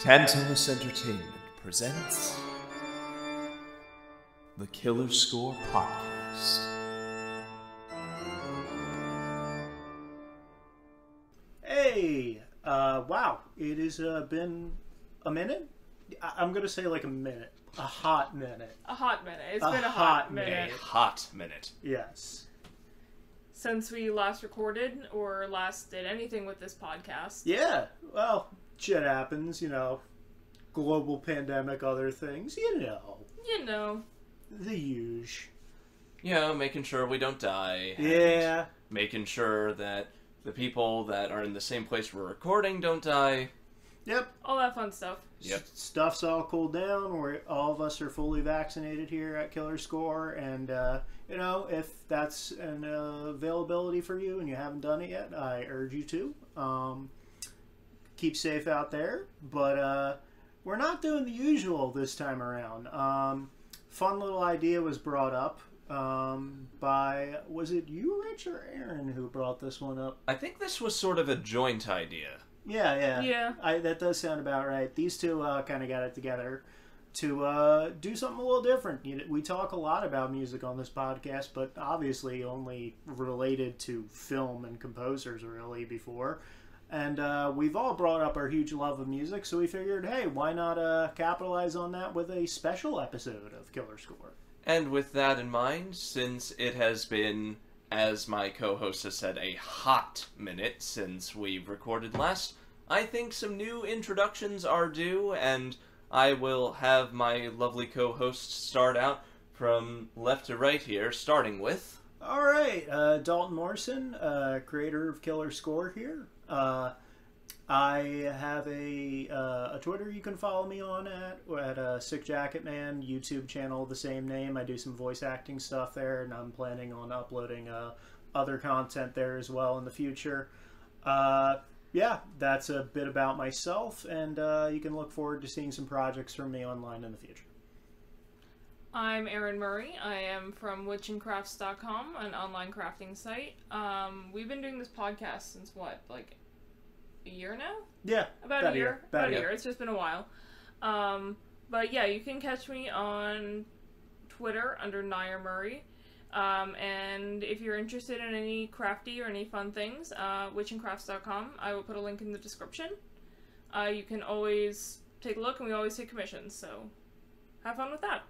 Tantalus Entertainment presents the Killer Score Podcast. Hey, wow, it has been a minute? I'm going to say like a minute. A hot minute. A hot minute. It's been a hot minute. A hot minute. Yes. Since we last recorded or last did anything with this podcast. Yeah, well, shit happens, you know. Global pandemic, other things, you know. You know. The huge. Yeah, making sure we don't die. Yeah. Making sure that the people that are in the same place we're recording don't die. Yep. All that fun stuff. Yep. Stuff's all cooled down. All of us are fully vaccinated here at Killer Score, and you know, if that's an availability for you and you haven't done it yet, I urge you to. Keep safe out there, but we're not doing the usual this time around. Fun little idea was brought up by, was it you, Rich, or Erin who brought this one up? I think this was sort of a joint idea. Yeah. That does sound about right. These two kind of got it together to do something a little different. You know, we talk a lot about music on this podcast, but obviously only related to film and composers really before. And we've all brought up our huge love of music, so we figured, hey, why not capitalize on that with a special episode of Killer Score? And with that in mind, since it has been, as my co-host has said, a hot minute since we recorded last, I think some new introductions are due, and I will have my lovely co-host start out from left to right here, starting with... All right, Daulton Morrison, creator of Killer Score here. I have a Twitter you can follow me on at Sick Jacket Man, YouTube channel the same name. I do some voice acting stuff there, and I'm planning on uploading other content there as well in the future. Yeah, that's a bit about myself, and you can look forward to seeing some projects from me online in the future. I'm Erin Murray. I am from witchandcrafts.com, an online crafting site. We've been doing this podcast since what, like a year now? Yeah, about a year. About a year. It's just been a while. But yeah, you can catch me on Twitter under Nair Murray. And if you're interested in any crafty or any fun things, witchandcrafts.com. I will put a link in the description. You can always take a look, and we always take commissions, so have fun with that.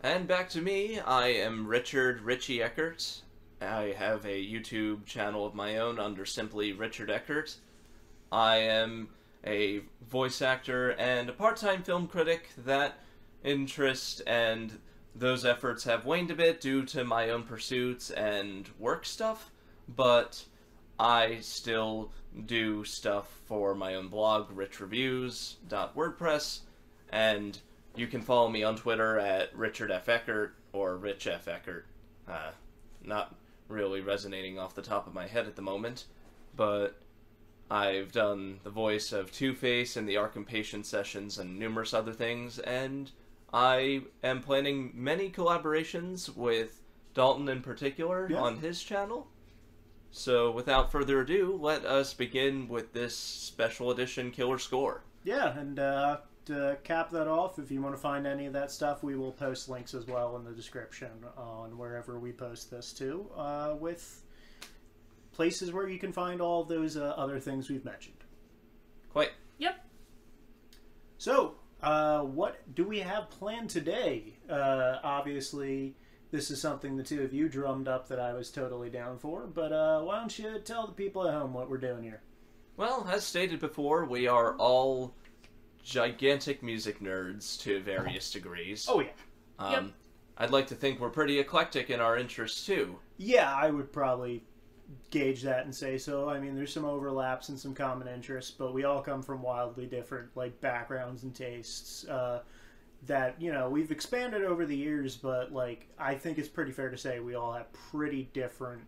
And back to me, I am Richie Eckert. I have a YouTube channel of my own under simply Richard Eckert. I am a voice actor and a part-time film critic. That interest and those efforts have waned a bit due to my own pursuits and work stuff, but I still do stuff for my own blog, richreviews.wordpress, and you can follow me on Twitter at Richard F. Eckert or Rich F. Eckert. Not really resonating off the top of my head at the moment, but I've done the voice of Two-Face in the Arkham Patient sessions and numerous other things, and I am planning many collaborations with Daulton in particular on his channel. So without further ado, let us begin with this special edition Killer Score. Yeah, and to cap that off, if you want to find any of that stuff, we will post links as well in the description on wherever we post this to, with places where you can find all of those other things we've mentioned. Quite. Yep. So, what do we have planned today? Obviously, this is something the two of you drummed up that I was totally down for, but why don't you tell the people at home what we're doing here? Well, as stated before, we are all gigantic music nerds to various degrees. Oh, yeah. Yep. I'd like to think we're pretty eclectic in our interests, too. Yeah, I would probably gauge that and say so. I mean, there's some overlaps and some common interests, but we all come from wildly different, like, backgrounds and tastes that, you know, we've expanded over the years, but, like, I think it's pretty fair to say we all have pretty different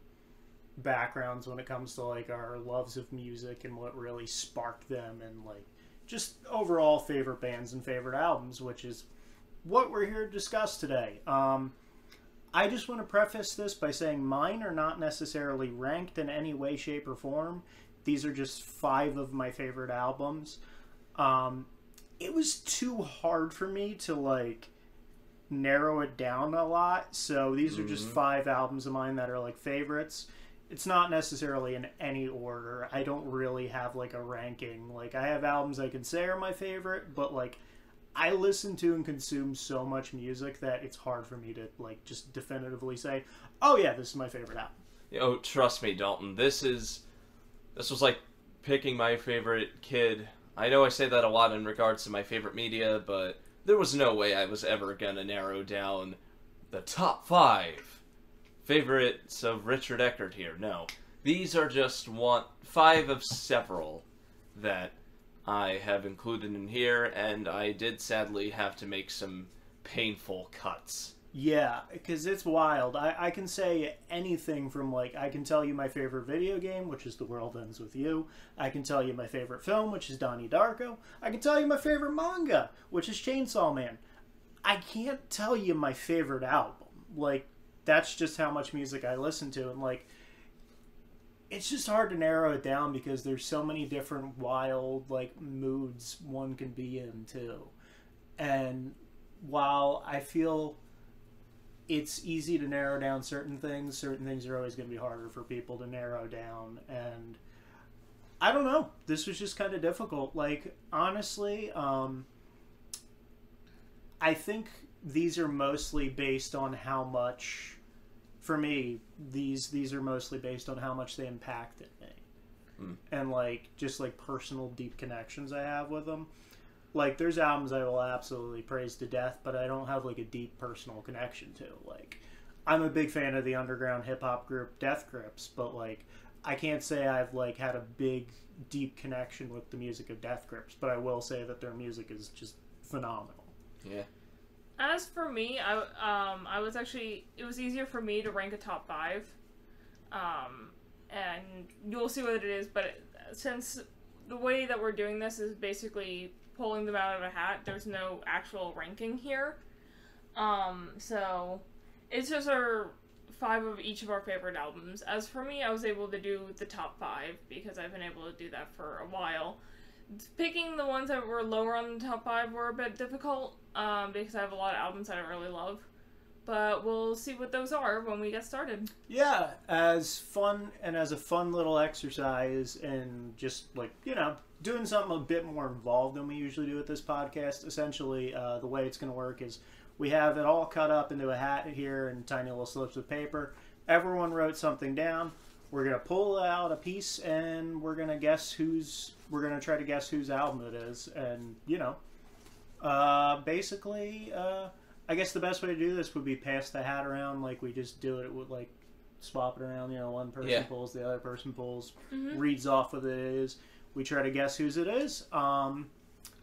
backgrounds when it comes to, like, our loves of music and what really sparked them and, like, just overall favorite bands and favorite albums, which is what we're here to discuss today. I just want to preface this by saying mine are not necessarily ranked in any way, shape, or form. These are just 5 of my favorite albums. it was too hard for me to, like, narrow it down a lot. So these are just 5 albums of mine that are, like, favorites. It's not necessarily in any order. I don't really have, like, a ranking. Like, I have albums I can say are my favorite, but, like, I listen to and consume so much music that it's hard for me to, like, just definitively say, oh yeah, this is my favorite album. Oh, trust me, Dalton. This was like picking my favorite kid. I know I say that a lot in regards to my favorite media, but there was no way I was ever gonna narrow down the top 5 favorites of Richard Eckert here. No. These are just 5 of several that I have included in here, and I did sadly have to make some painful cuts. Yeah, because it's wild. I can say anything from, like, I can tell you my favorite video game, which is The World Ends With You. I can tell you my favorite film, which is Donnie Darko. I can tell you my favorite manga, which is Chainsaw Man. I can't tell you my favorite album. Like, that's just how much music I listen to, and, like, it's just hard to narrow it down because there's so many different wild, like, moods one can be in, too. And while I feel it's easy to narrow down certain things are always going to be harder for people to narrow down. And I don't know. This was just kind of difficult. Like, honestly, I think these are mostly based on how much... For me, these are mostly based on how much they impacted me. And, like, just, like, personal deep connections I have with them. Like, there's albums I will absolutely praise to death, but I don't have, like, a deep personal connection to. Like, I'm a big fan of the underground hip-hop group Death Grips, but, like, I can't say I've, like, had a big, deep connection with the music of Death Grips, but I will say that their music is just phenomenal. Yeah. As for me, I was actually, it was easier for me to rank a top 5, and you'll see what it is, but since the way that we're doing this is basically pulling them out of a hat, there's no actual ranking here, so it's just our 5 of each of our favorite albums. As for me, I was able to do the top 5 because I've been able to do that for a while. Picking the ones that were lower on the top 5 were a bit difficult, because I have a lot of albums that I really love. But we'll see what those are when we get started. Yeah, as fun and as a fun little exercise and just, like, you know, doing something a bit more involved than we usually do with this podcast. Essentially, the way it's going to work is we have it all cut up into a hat here and tiny little slips of paper. Everyone wrote something down. We're going to pull out a piece and we're going to try to guess whose album it is. And, you know, basically, I guess the best way to do this would be pass the hat around like we just do it. It would, like, swap it around, you know, one person pulls, the other person pulls, reads off what it is. We try to guess whose it is. And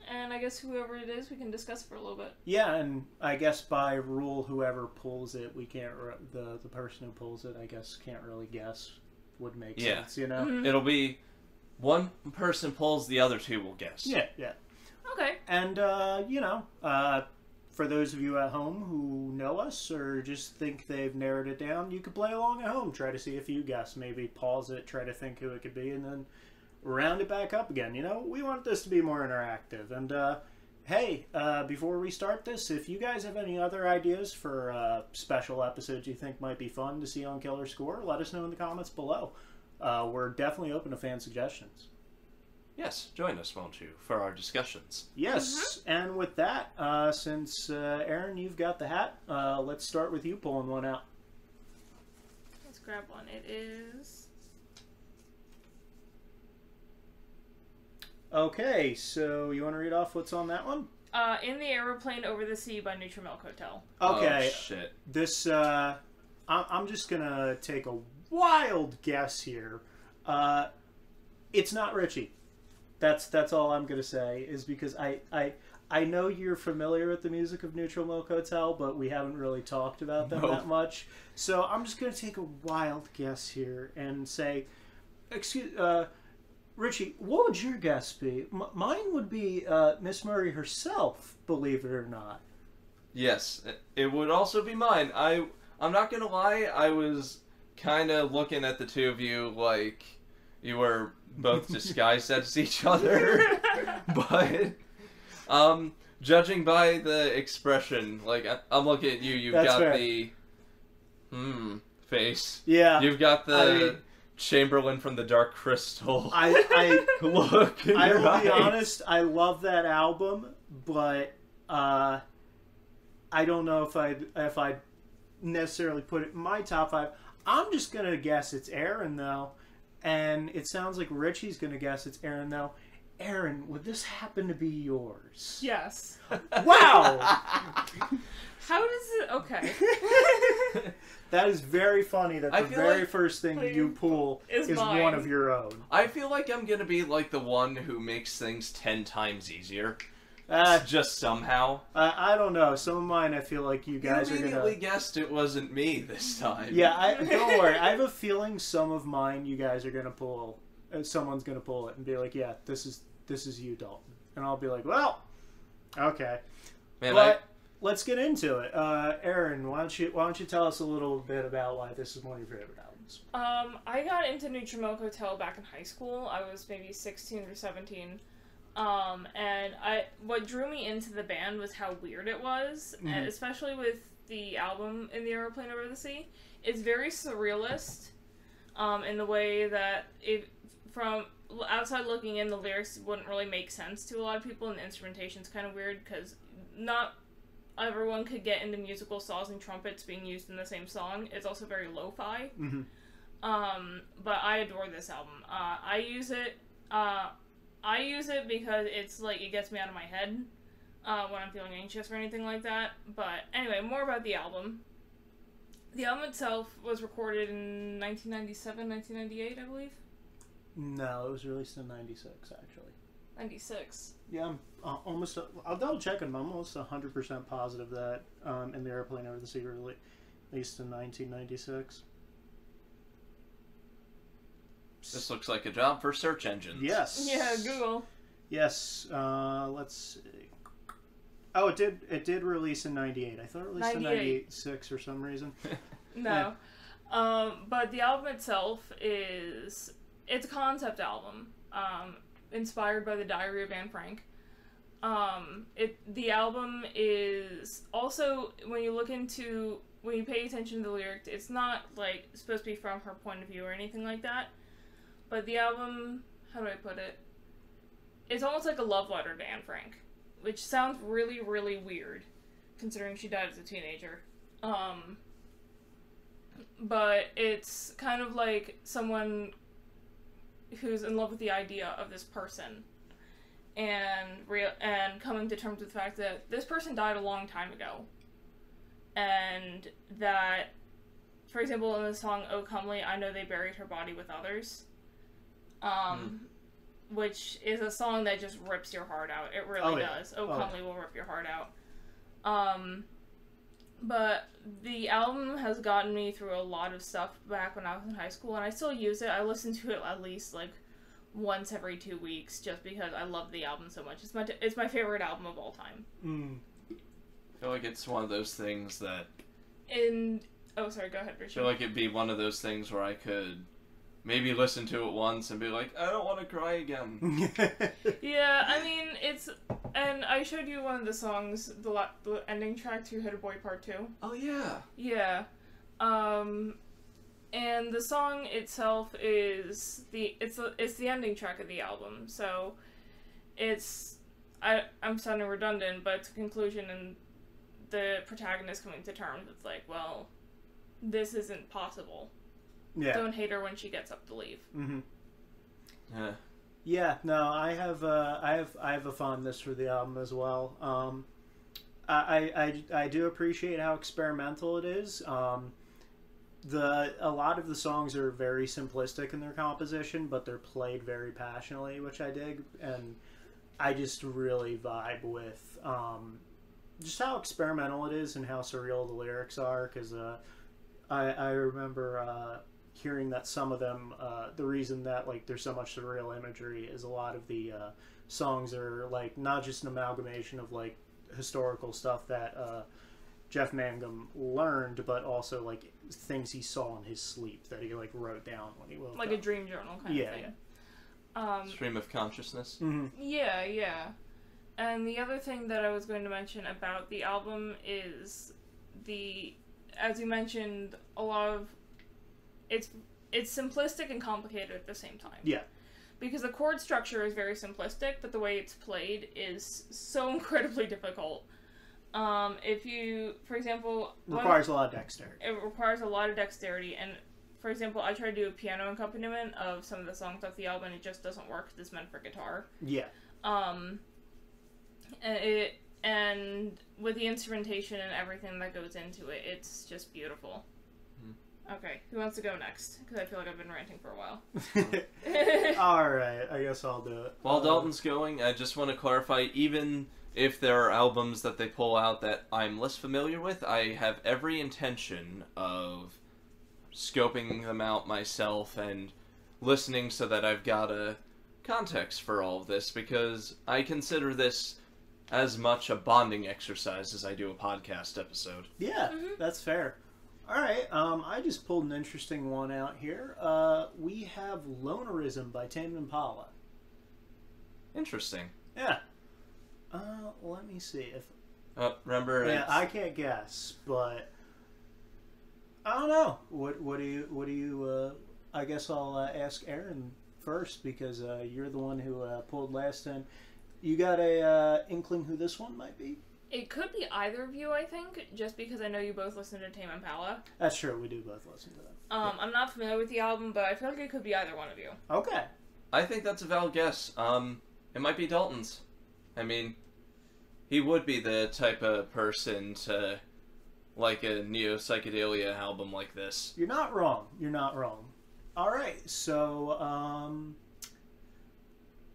I guess whoever it is, we can discuss for a little bit. Yeah, and I guess by rule, whoever pulls it, we can't, the person who pulls it, I guess, can't really guess. Would make sense, you know? It'll be one person pulls, the other 2 will guess. Yeah. Okay. And, you know, for those of you at home who know us or just think they've narrowed it down, you could play along at home. Try to see if you guess. Maybe pause it, try to think who it could be, and then round it back up again. You know, we want this to be more interactive. And, hey, before we start this, if you guys have any other ideas for special episodes you think might be fun to see on Killer Score, let us know in the comments below. We're definitely open to fan suggestions. Yes, join us, won't you, for our discussions. Yes, and with that, since Erin, you've got the hat, let's start with you pulling one out. Let's grab one. It is... Okay, so you want to read off what's on that one? In the Aeroplane Over the Sea by Neutral Milk Hotel. Okay. Oh, shit. This, I'm just gonna take a wild guess here. It's not Richie. That's all I'm gonna say, is because I know you're familiar with the music of Neutral Milk Hotel, but we haven't really talked about them that much. So I'm just gonna take a wild guess here and say, Richie, what would your guess be? Mine would be Miss Murray herself, believe it or not. Yes, it would also be mine. I'm not gonna lie, I was kind of looking at the 2 of you like you were both disguised as each other, but Judging by the expression, like, I'm looking at you, you've That's got fair. the, face. Yeah. You've got the I mean- Chamberlain from the Dark Crystal I look in I your will be eyes. honest, I love that album, but I don't know if I'd necessarily put it in my top 5. I'm just gonna guess it's Erin though, and it sounds like Richie's gonna guess it's Erin though. Erin, would this happen to be yours? Yes. Wow! How does it? Okay. That is very funny that I the feel very like- first thing you pull Is is mine. one of your own. I feel like I'm gonna be like the one who makes things 10 times easier. Uh, Just somehow. I don't know. Some of mine, I feel like you guys You are immediately gonna. guessed it wasn't me this time. Yeah, don't worry. I have a feeling some of mine you guys are gonna pull. Someone's gonna pull it and be like, "Yeah, this is you, Daulton," and I'll be like, "Well, okay." Man, But let's get into it. Erin, why don't you tell us a little bit about why this is one of your favorite albums? I got into Neutral Milk Hotel back in high school. I was maybe 16 or 17. And what drew me into the band was how weird it was, and especially with the album In the Aeroplane Over the Sea. It's very surrealist, in the way that from outside looking in, the lyrics wouldn't really make sense to a lot of people, and the instrumentation's kind of weird because not everyone could get into musical saws and trumpets being used in the same song. It's also very lo-fi. Mm-hmm. But I adore this album. I use it because it's like it gets me out of my head when I'm feeling anxious or anything like that. But anyway, more about the album. The album itself was recorded in 1997, 1998, I believe. No, it was released in '96, actually. 96. Yeah, I'm almost. I'll double check it. I'm almost 100% positive that In the Airplane Over the Sea released in 1996. this looks like a job for search engines. Yes. Yeah, Google. Yes. Let's see. Oh, it did. It did release in '98. I thought it released in 98. '96 for some reason. No. But the album itself it's a concept album, inspired by the Diary of Anne Frank. The album is also, when you pay attention to the lyrics, it's not like supposed to be from her point of view or anything like that. But the album, how do I put it? It's almost like a love letter to Anne Frank, which sounds really, really weird, considering she died as a teenager. But it's kind of like someone who's in love with the idea of this person, and coming to terms with the fact that this person died a long time ago, and that, for example, in the song "Oh Comely," I know they buried her body with others, which is a song that just rips your heart out. It really does. "Oh Comely" will rip your heart out. But the album has gotten me through a lot of stuff back when I was in high school, and I still use it. I listen to it at least like once every 2 weeks, just because I love the album so much. It's my favorite album of all time. I feel like it's one of those things that... Oh, sorry, go ahead, Richard. I feel like it'd be one of those things where I could maybe listen to it once and be like, I don't want to cry again. Yeah, I mean, and I showed you one of the songs, the ending track to Hit a Boy Part 2. Oh, yeah. Yeah. And the song itself is it's the ending track of the album, so I'm sounding redundant, but it's a conclusion and the protagonist coming to terms with like, well, this isn't possible. Yeah. Don't hate her when she gets up to leave. Mm-hmm. Yeah. Yeah. No, I have a fondness for the album as well. I do appreciate how experimental it is. A lot of the songs are very simplistic in their composition, but they're played very passionately, which I dig, and I just really vibe with just how experimental it is and how surreal the lyrics are. Because I remember hearing that some of them, the reason that like there's so much surreal imagery is a lot of the songs are like not just an amalgamation of like historical stuff that Jeff Mangum learned, but also like things he saw in his sleep that he like wrote down when he woke Like up. a dream journal kind of thing. Stream of consciousness. Mm-hmm. Yeah. And the other thing that I was going to mention about the album is as you mentioned, a lot of it's simplistic and complicated at the same time. Yeah. Because the chord structure is very simplistic, but the way it's played is so incredibly difficult. If you, for example... Requires a lot of dexterity. It requires a lot of dexterity, and for example, I tried to do a piano accompaniment of some of the songs off the album, and it just doesn't work because it's meant for guitar. Yeah. And with the instrumentation and everything that goes into it, it's just beautiful. Okay, who wants to go next? Because I feel like I've been ranting for a while. Alright, I guess I'll do it. While Daulton's going, I just want to clarify, even if there are albums that they pull out that I'm less familiar with, I have every intention of scoping them out myself and listening so that I've got a context for all of this, because I consider this as much a bonding exercise as I do a podcast episode. Yeah, that's fair. Alright, I just pulled an interesting one out here. We have Lonerism by Tame Impala. Interesting. Yeah. Let me see if... remember... Yeah, I can't guess, but... I don't know. What do you, I guess I'll ask Erin first, because you're the one who pulled last time. You got a inkling who this one might be? It could be either of you, I think, just because I know you both listen to Tame Impala. That's true, we do both listen to them. I'm not familiar with the album, but I feel like it could be either one of you. Okay. I think that's a valid guess. It might be Daulton's. I mean, he would be the type of person to like a neo-psychedelia album like this. You're not wrong. You're not wrong. Alright, so,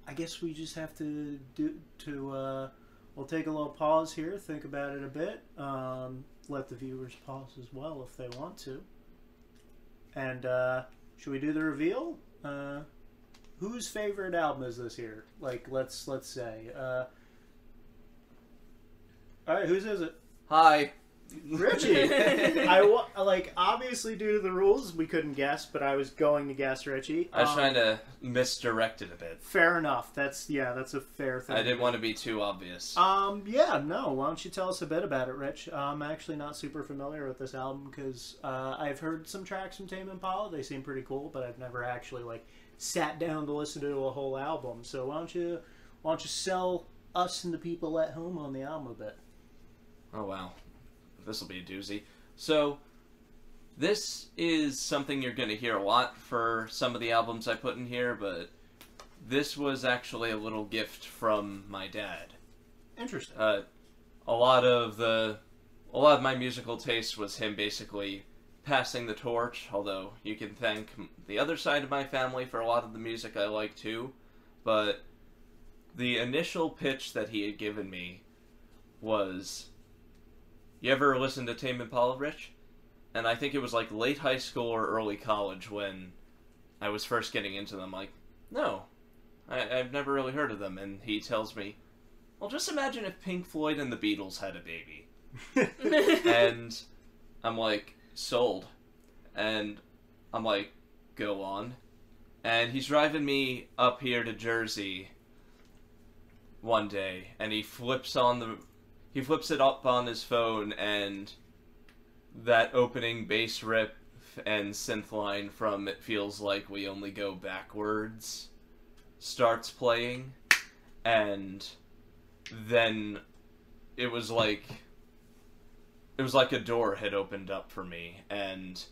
I guess we just have to we'll take a little pause here, think about it a bit, let the viewers pause as well if they want to. And, should we do the reveal? Whose favorite album is this here? Like, let's say, alright, whose is it? Hi. Richie! Obviously due to the rules, we couldn't guess, but I was going to guess Richie. I was trying to misdirect it a bit. Fair enough. That's a fair thing. I didn't want to be too obvious. Yeah, no. Why don't you tell us a bit about it, Rich? I'm actually not super familiar with this album because I've heard some tracks from Tame Impala. They seem pretty cool, but I've never actually sat down to listen to a whole album. So why don't you sell us and the people at home on the album a bit? Oh wow. This will be a doozy. So, this is something you're going to hear a lot for some of the albums I put in here, but this was actually a little gift from my dad. Interesting. A lot of my musical taste was him basically passing the torch, although you can thank the other side of my family for a lot of the music I like too, but the initial pitch that he had given me was... You ever listen to Tame Impala, Rich? And I think it was late high school or early college when I was first getting into them. No, I've never really heard of them. And he tells me, well, just imagine if Pink Floyd and the Beatles had a baby. And I'm like, sold. And I'm like, go on. And he's driving me up here to Jersey one day, and he flips it up on his phone, and that opening bass riff and synth line from It Feels Like We Only Go Backwards starts playing, and then it was like a door had opened up for me, and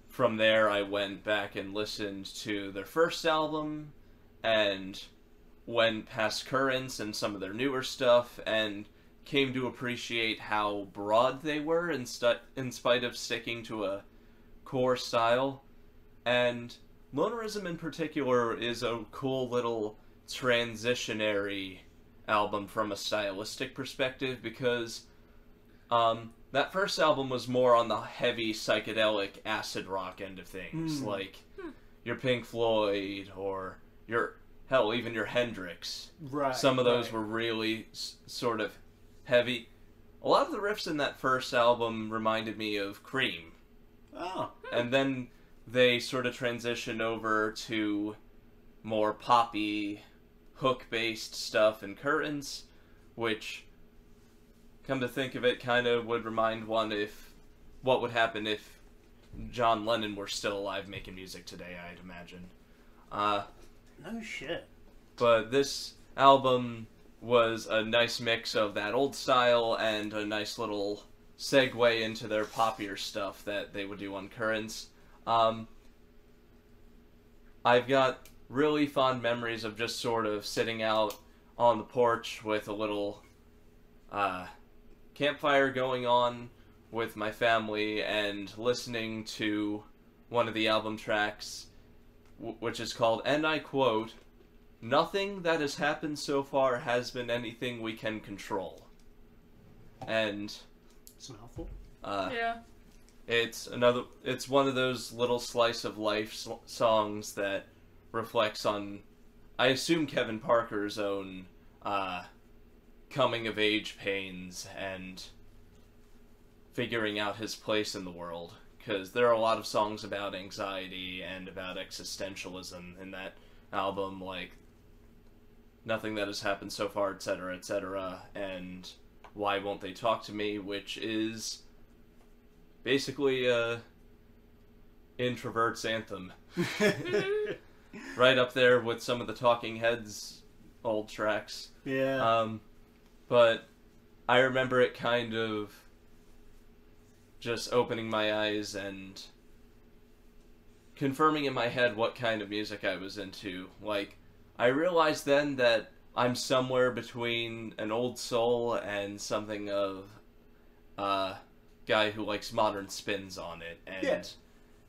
from there I went back and listened to their first album, and went past Currents and some of their newer stuff, and came to appreciate how broad they were in spite of sticking to a core style. And Lonerism in particular is a cool little transitionary album from a stylistic perspective, because that first album was more on the heavy psychedelic acid rock end of things, like your Pink Floyd or even your Hendrix. Right. Some of those were really sort of heavy. A lot of the riffs in that first album reminded me of Cream. Oh. And then they sort of transitioned over to more poppy, hook-based stuff in Currents, which, come to think of it, kind of would remind one what would happen if John Lennon were still alive making music today, I'd imagine. No shit. But this album was a nice mix of that old style and a nice little segue into their poppier stuff that they would do on Currents. I've got really fond memories of just sort of sitting out on the porch with a little campfire going on with my family and listening to one of the album tracks, which is called, and I quote, "Nothing that has happened so far has been anything we can control." And it's a mouthful. Yeah. It's one of those little slice of life songs that reflects on, I assume, Kevin Parker's own coming of age pains and figuring out his place in the world. Because there are a lot of songs about anxiety and about existentialism in that album, like Nothing That Has Happened So Far, etc., etc., and Why Won't They Talk to Me, which is basically a introvert's anthem. Right up there with some of the Talking Heads old tracks. Yeah. But I remember it kind of just opening my eyes and confirming in my head what kind of music I was into. Like, I realized then that I'm somewhere between an old soul and something of a guy who likes modern spins on it. And yeah.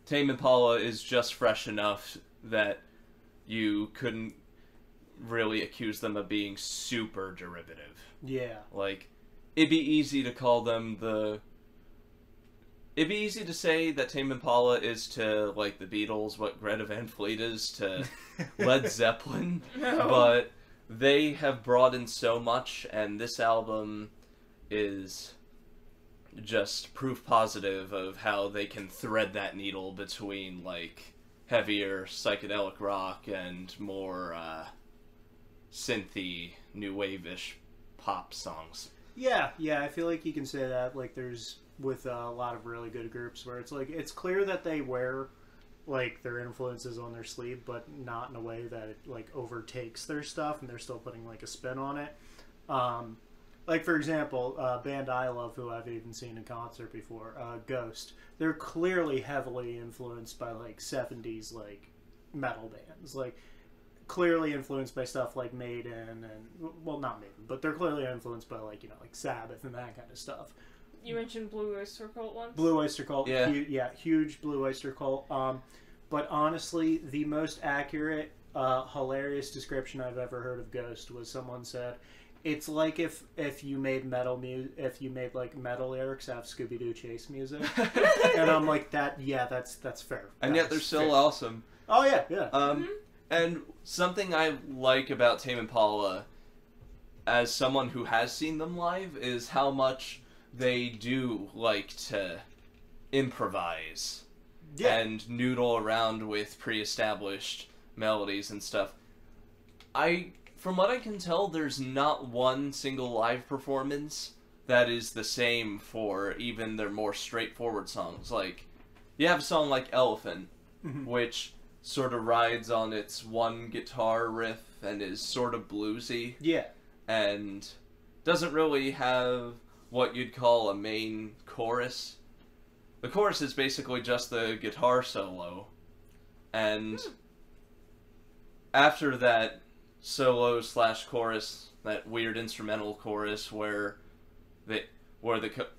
Tame Impala is just fresh enough that you couldn't really accuse them of being super derivative. Yeah. Like, it'd be easy to call them It'd be easy to say that Tame Impala is to, like, the Beatles what Greta Van Fleet is to Led Zeppelin, but they have brought in so much, and this album is just proof positive of how they can thread that needle between, like, heavier psychedelic rock and more synthy, new wave-ish pop songs. Yeah, I feel like you can say that, like, there's with a lot of really good groups where it's like, it's clear that they wear, like, their influences on their sleeve, but not in a way that it, like, overtakes their stuff, and they're still putting, like, a spin on it. Like, for example, a band I love, who I've even seen in concert before, Ghost. They're clearly heavily influenced by, like, 70s, like, metal bands. Like, clearly influenced by stuff like Maiden and, well, not Maiden, but they're clearly influenced by, like, you know, like Sabbath and that kind of stuff. You mentioned Blue Oyster Cult once? Blue Oyster Cult, yeah, huge Blue Oyster Cult. But honestly, the most accurate, hilarious description I've ever heard of Ghost was someone said, it's like if you made if you made like metal lyrics out of Scooby-Doo chase music. And I'm like, that's fair. And yet they're still awesome. Oh yeah. And something I like about Tame Impala, as someone who has seen them live, is how much they do like to improvise and noodle around with pre-established melodies and stuff. From what I can tell, there's not one single live performance that is the same for even their more straightforward songs. Like, you have a song like Elephant, which sort of rides on its one guitar riff and is sort of bluesy. Yeah. And doesn't really have what you'd call a main chorus. The chorus is basically just the guitar solo. And after that solo / chorus, that weird instrumental chorus where the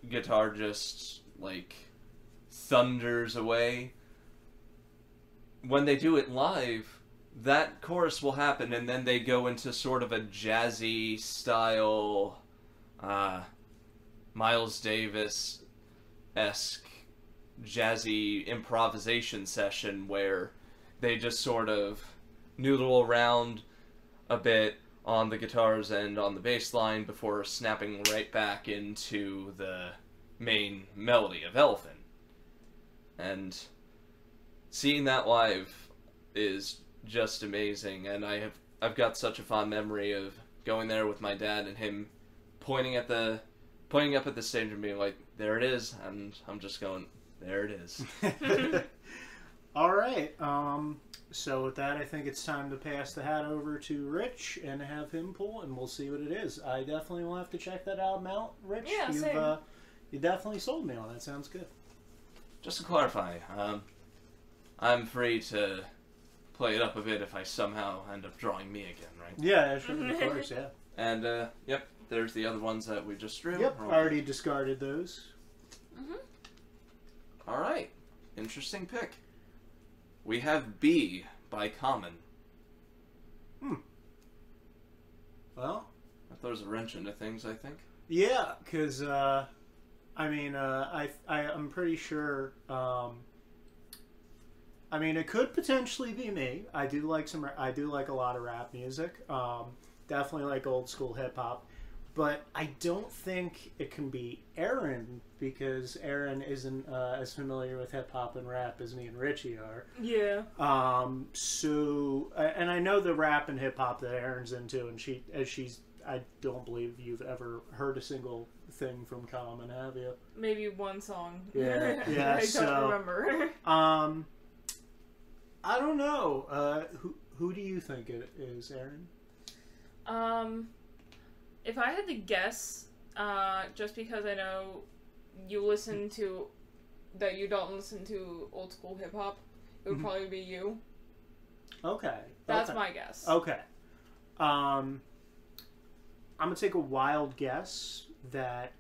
guitar just, like, thunders away, when they do it live, that chorus will happen, and then they go into sort of a jazzy style, Miles Davis-esque jazzy improvisation session where they just sort of noodle around a bit on the guitars and on the bass line before snapping right back into the main melody of Elephant. And seeing that live is just amazing, and I have I've got such a fond memory of going there with my dad and him pointing up at the stage and being like, "There it is," and I'm just going, "There it is." All right. So with that, I think it's time to pass the hat over to Rich and have him pull, and we'll see what it is. I definitely will have to check that album out, Rich. Yeah, same. You definitely sold me on that. Sounds good. Just to clarify, I'm free to play it up a bit if I somehow end up drawing me again, right? Yeah, sure, of course, yeah. And, yep, there's the other ones that we just drew. Yep, I already discarded those. Alright, interesting pick. We have B by Common. Well, That throws a wrench into things, I think. yeah, because, I'm pretty sure, it could potentially be me. I do like a lot of rap music. Definitely like old school hip hop. But I don't think it can be Erin, because Erin isn't as familiar with hip hop and rap as me and Richie are. Yeah. And I know the rap and hip hop that Erin's into, and I don't believe you've ever heard a single thing from Common, have you? Maybe one song. Yeah, I don't remember. I don't know. Who do you think it is, Erin? If I had to guess, just because I know you don't listen to old school hip hop, it would probably be you. Okay. That's my guess. Okay. I'm gonna take a wild guess that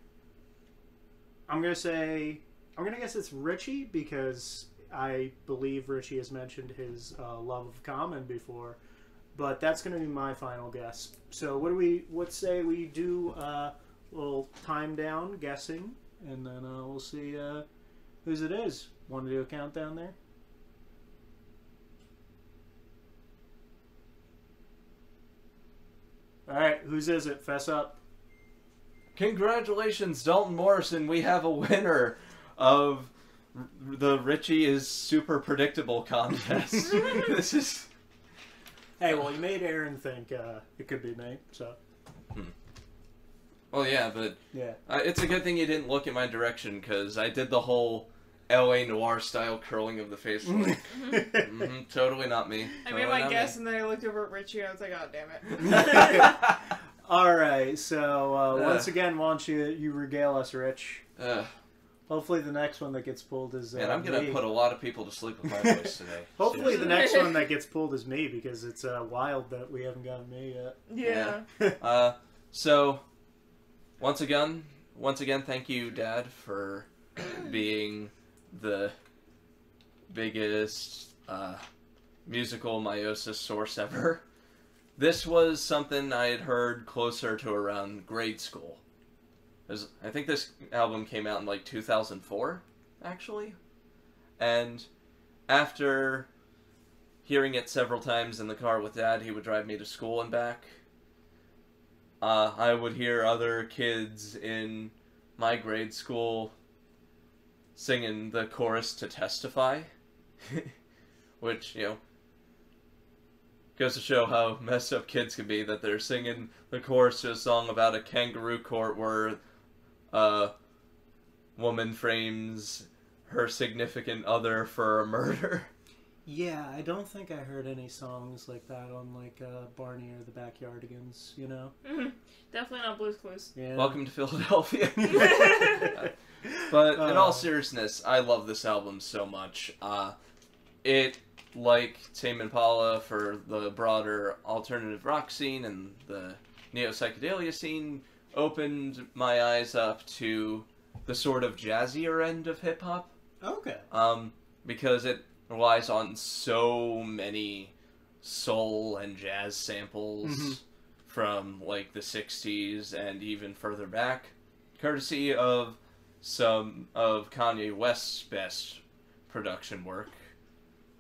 I'm gonna guess it's Richie, because I believe Richie has mentioned his love of Common before. But that's going to be my final guess. So let's say we do a little time down guessing, and then we'll see whose it is. Want to do a countdown there? All right, whose is it? Fess up. Congratulations, Daulton Morrison. We have a winner of the Richie is super predictable contest. This is... Hey, well, you made Erin think it could be me, so... Well, yeah, but... Yeah. It's a good thing you didn't look in my direction, because I did the whole L.A. Noir-style curling of the face. Like, totally not me. I made my guess, and then I looked over at Richie, and I was like, oh, damn it. All right, so once again, why don't you regale us, Rich? Hopefully the next one that gets pulled is and I'm going to put a lot of people to sleep with my voice today. Hopefully the next one that gets pulled is me, because it's wild that we haven't gotten me yet. Yeah. So, once again, thank you, Dad, for being the biggest musical meiosis source ever. This was something I had heard closer to around grade school. I think this album came out in like 2004, actually. And after hearing it several times in the car with Dad, he would drive me to school and back. I would hear other kids in my grade school singing the chorus to Testify. Which, goes to show how messed up kids can be, that they're singing the chorus to a song about a kangaroo court where a woman frames her significant other for a murder. Yeah, I don't think I heard any songs like that on Barney or the Backyardigans, Definitely not Blue's Clues. Yeah. Welcome to Philadelphia. But in all seriousness, I love this album so much. It, like Tame Impala for the broader alternative rock scene and the neo-psychedelia scene, opened my eyes up to the sort of jazzier end of hip-hop. Okay. Because it relies on so many soul and jazz samples from, like, the 60s and even further back, courtesy of some of Kanye West's best production work.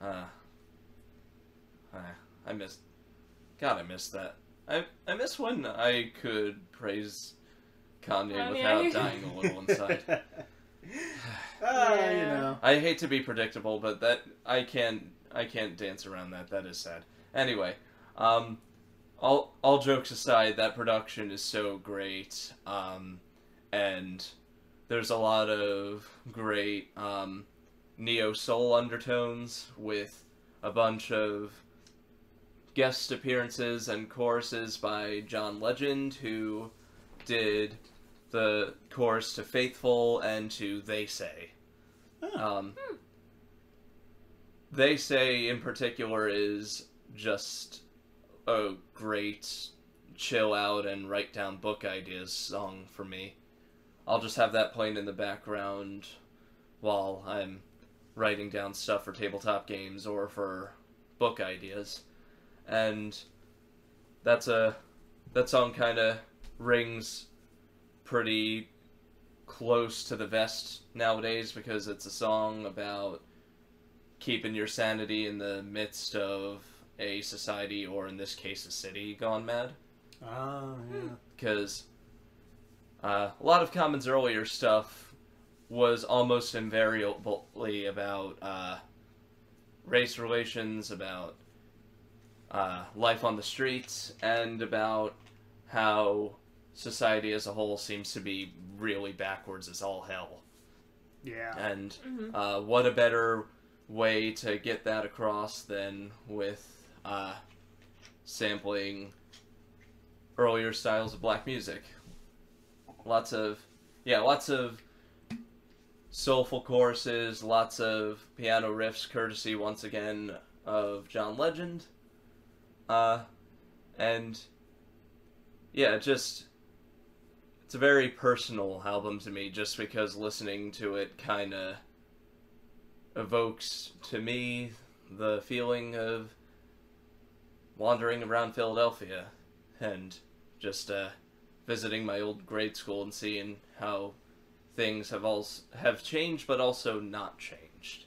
I miss that. I miss when I could praise Kanye without dying a little inside. I hate to be predictable, but that I can't dance around that. That is sad. Anyway, all jokes aside, that production is so great, and there's a lot of great neo-soul undertones with a bunch of guest appearances and choruses by John Legend, who did the chorus to Faithful and to They Say. They Say, in particular, is just a great chill out and write down book ideas song for me. I'll just have that playing in the background while I'm writing down stuff for tabletop games or for book ideas. And that song kind of rings pretty close to the vest nowadays, because it's a song about keeping your sanity in the midst of a society, or in this case a city, gone mad. Oh, yeah. Because a lot of Common's earlier stuff was almost invariably about race relations, about life on the streets, and about how society as a whole seems to be really backwards as all hell. Yeah. And what a better way to get that across than with sampling earlier styles of black music. Lots of soulful choruses, lots of piano riffs, courtesy once again of John Legend. And yeah, it's a very personal album to me, just because listening to it kind of evokes to me the feeling of wandering around Philadelphia and just visiting my old grade school and seeing how things have changed, but also not changed.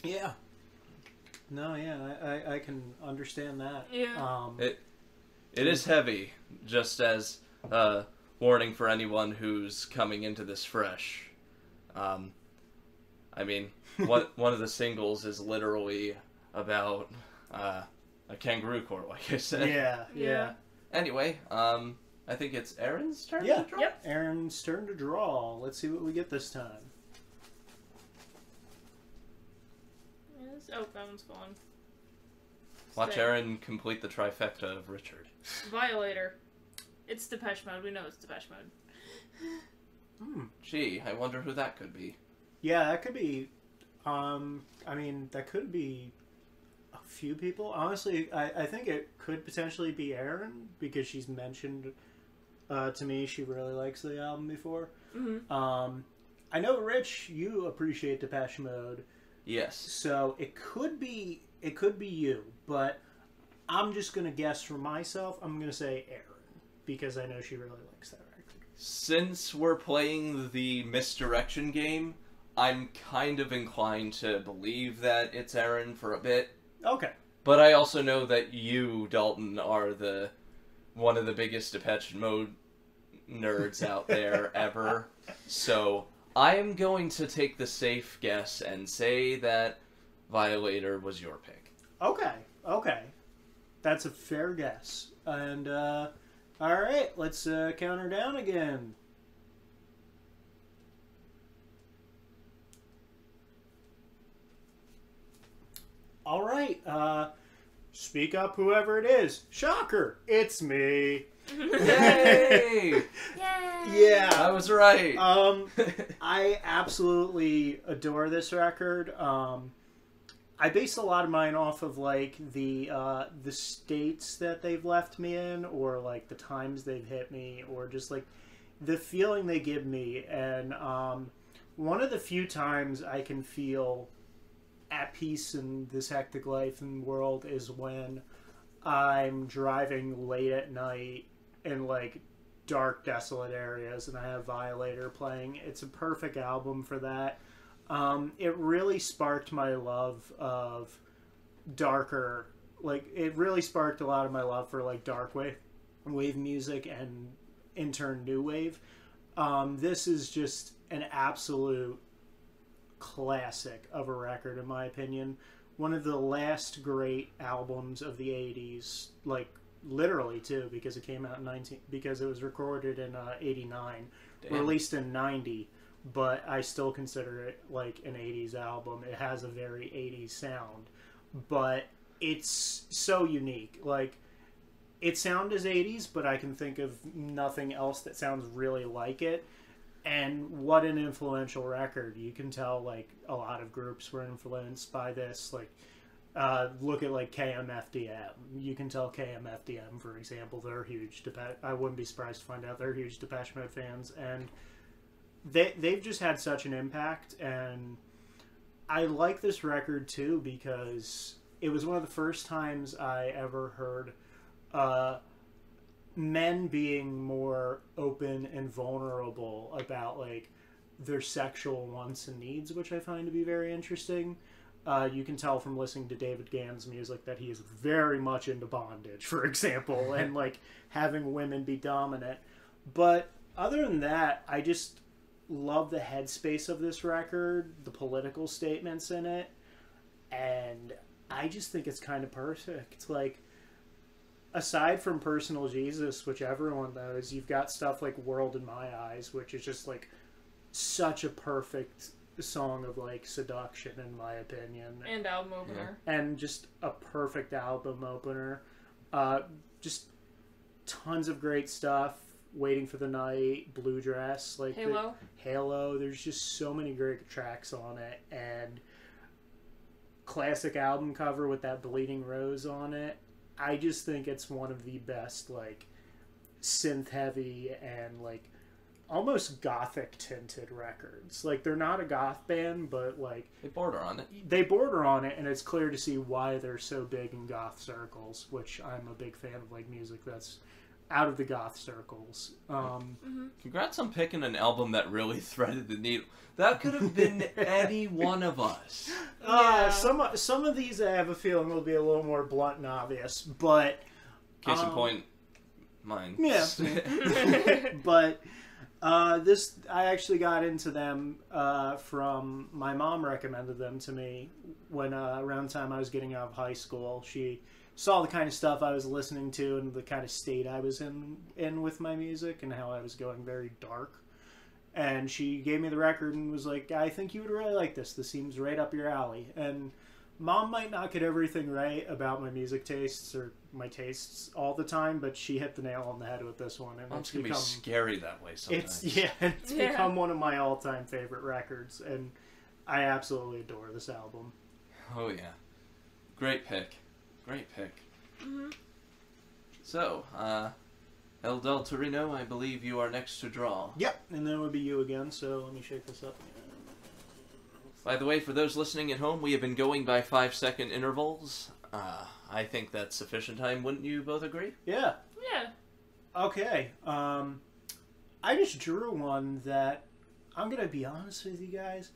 Yeah. No, yeah, I can understand that. Yeah. It is heavy, just as a warning for anyone who's coming into this fresh. I mean, one of the singles is literally about a kangaroo court, like I said. Yeah. Anyway, I think it's Erin's turn Yeah. to draw? Yep. Erin's turn to draw. Let's see what we get this time. Oh, that one's falling. Watch Stay. Erin complete the trifecta of Richard. Violator. It's Depeche Mode. We know it's Depeche Mode. Gee, I wonder who that could be. Yeah, that could be. I mean, that could be a few people. Honestly, I think it could potentially be Erin, because she's mentioned to me she really likes the album before. Mm-hmm. I know, Rich, you appreciate Depeche Mode. Yes. So it could be you, but I'm just gonna guess for myself. I'm gonna say Erin, because I know she really likes that record. Since we're playing the misdirection game, I'm kind of inclined to believe that it's Erin for a bit. Okay. But I also know that you, Daulton, are one of the biggest Depeche Mode nerds out there ever. So I am going to take the safe guess and say that Violator was your pick. Okay. That's a fair guess. And, alright, let's count her down again. Alright, speak up, whoever it is. Shocker, it's me. Yay! Yeah. I was right. I absolutely adore this record. I based a lot of mine off of like the states that they've left me in, or like the times they've hit me, or just like the feeling they give me. And one of the few times I can feel at peace in this hectic life and world is when I'm driving late at night in like dark, desolate areas, and I have Violator playing. It's a perfect album for that. It really sparked my love of darker, like, it really sparked a lot of my love for like dark wave music, and in turn new wave. This is just an absolute classic of a record, in my opinion. one of the last great albums of the 80s, like literally too, because it came out in because it was recorded in 89, released in 90, but I still consider it like an 80s album. It has a very 80s sound, but it's so unique. Like, it sounds as 80s, but I can think of nothing else that sounds really like it. And what an influential record. You can tell, like, a lot of groups were influenced by this. Like, look at, like, KMFDM. You can tell KMFDM, for example, they're huge. I wouldn't be surprised to find out they're huge Depeche Mode fans. And they've just had such an impact. And I like this record, too, because it was one of the first times I ever heard men being more open and vulnerable about, like, their sexual wants and needs, which I find to be very interesting. You can tell from listening to David Gann's music that he is very much into bondage, for example, and, like, having women be dominant. But other than that, I just love the headspace of this record, the political statements in it, and I just think it's kind of perfect. It's like, aside from Personal Jesus, which everyone knows, you've got stuff like World in My Eyes, which is just, like, such a perfect song of, like, seduction, in my opinion. And album opener. Yeah. And just a perfect album opener. Just tons of great stuff. Waiting for the Night, Blue Dress, like Halo. Halo. There's just so many great tracks on it. And classic album cover with that bleeding rose on it. I just think it's one of the best, like, synth heavy and, like, almost gothic tinted records. Like, they're not a goth band, but, like, they border on it. They border on it, and it's clear to see why they're so big in goth circles, which I'm a big fan of, like, music that's out of the goth circles. Congrats on picking an album that really threaded the needle. That could have been any one of us. Yeah. Some of these I have a feeling will be a little more blunt and obvious, but case in point, mine. Yeah. But this, I actually got into them from my mom recommended them to me when around the time I was getting out of high school. She saw the kind of stuff I was listening to and the kind of state I was in with my music and how I was going very dark. And she gave me the record and was like, I think you would really like this. This seems right up your alley. And Mom might not get everything right about my music tastes or my tastes all the time, but she hit the nail on the head with this one. And Mom's going to be scary that way sometimes. It's become one of my all-time favorite records. And I absolutely adore this album. Oh, yeah. Great pick. Great pick. Mm-hmm. So, El Del Torino, I believe you are next to draw. Yep, and then it would be you again, so let me shake this up. By the way, for those listening at home, we have been going by 5-second intervals. I think that's sufficient time, wouldn't you both agree? Yeah. Yeah. Okay, I just drew one that, I'm going to be honest with you guys,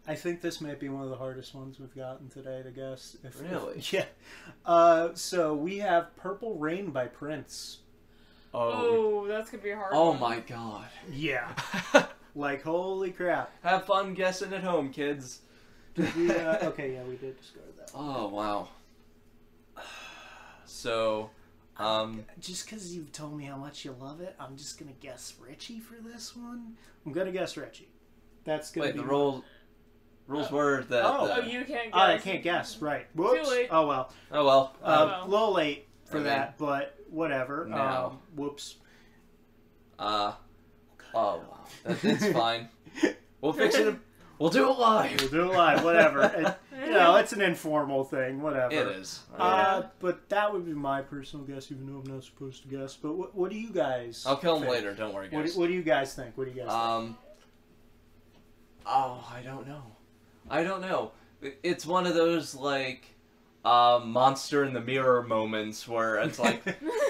I think this might be one of the hardest ones we've gotten today to guess. Really? Yeah. So we have Purple Rain by Prince. Oh, that's going to be a hard Oh one. my god. Yeah. Like, holy crap. Have fun guessing at home, kids. Did we, okay, yeah, we did discard that. Oh, wow. So, just because you've told me how much you love it, I'm just going to guess Richie for this one. I'm going to guess Richie. That's going to be... Wait, the rules were that... Oh, you can't guess. Oh, I can't guess, right. Whoops. Too late. Oh, well. Oh, well. A little late for that, but whatever. No. Whoops. Oh, wow. It's fine. We'll fix it. We'll do it live. We'll do it live, whatever. You know, it's an informal thing, whatever. It is. But that would be my personal guess, even though I'm not supposed to guess. But what do you guys I'll kill him think? later, don't worry, guys. What do you guys think? What do you guys think? Oh, I don't know. It's one of those, like, monster in the mirror moments where it's like,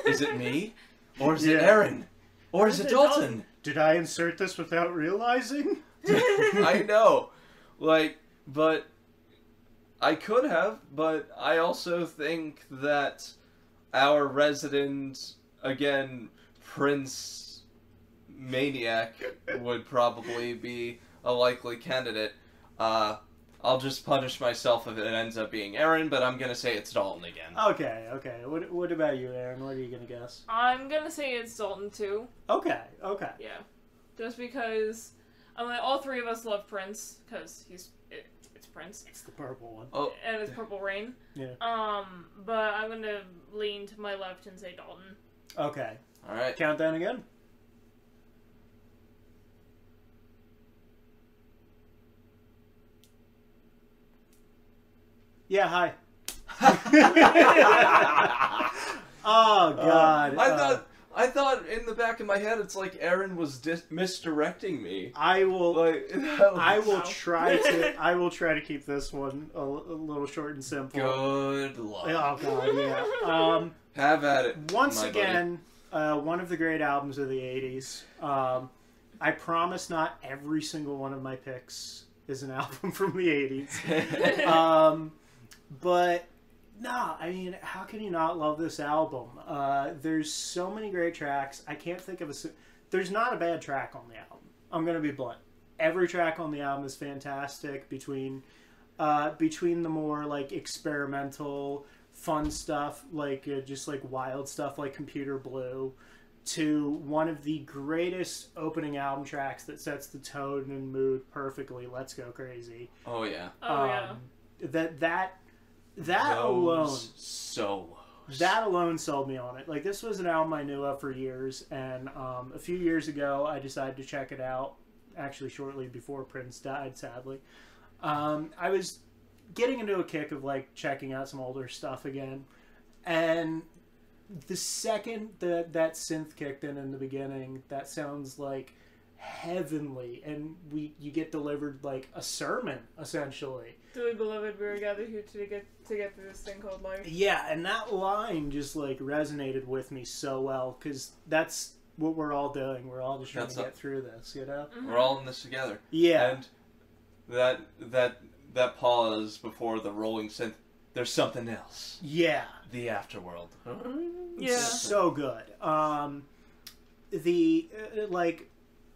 is it me? Or is it Erin? Or is it Daulton? Did I insert this without realizing? I know. Like, but I could have, but I also think that our resident, again, Prince Maniac would probably be a likely candidate. I'll just punish myself if it ends up being Erin, but I'm gonna say it's Daulton again. Okay. What about you, Erin? What are you gonna guess? I'm gonna say it's Daulton too. Okay. Yeah, just because all three of us love Prince because it's Prince. It's the purple one. Oh, and it's Purple Rain. Yeah. But I'm gonna lean to my left and say Daulton. Okay. all right. Countdown again. Yeah, hi. Oh God! I thought in the back of my head it's like Erin was misdirecting me. I will. Like, I will try to. I will try to keep this one a little short and simple. Good luck. Oh God! Yeah. Have at it. Once again, one of the great albums of the '80s. I promise not every single one of my picks is an album from the '80s. But no, I mean, how can you not love this album? There's so many great tracks. I can't think of there's not a bad track on the album. I'm gonna be blunt. Every track on the album is fantastic. Between the more like experimental, fun stuff, like just like wild stuff, like Computer Blue, to one of the greatest opening album tracks that sets the tone and mood perfectly. Let's Go Crazy. Oh yeah. Oh yeah. That alone, that alone sold me on it. Like, this was an album I knew of for years, and a few years ago I decided to check it out. Actually, shortly before Prince died, sadly. I was getting into a kick of like checking out some older stuff again, and the second that synth kicked in the beginning, that sounds like heavenly, and you get delivered like a sermon essentially. Dearly beloved, we are gathered here to get through this thing called life. Yeah, and that line just like resonated with me so well, because that's what we're all doing. We're all just trying to get through this, you know. Mm-hmm. We're all in this together. Yeah, and that pause before the rolling synth. There's something else. Yeah, the afterworld. Yeah, so good.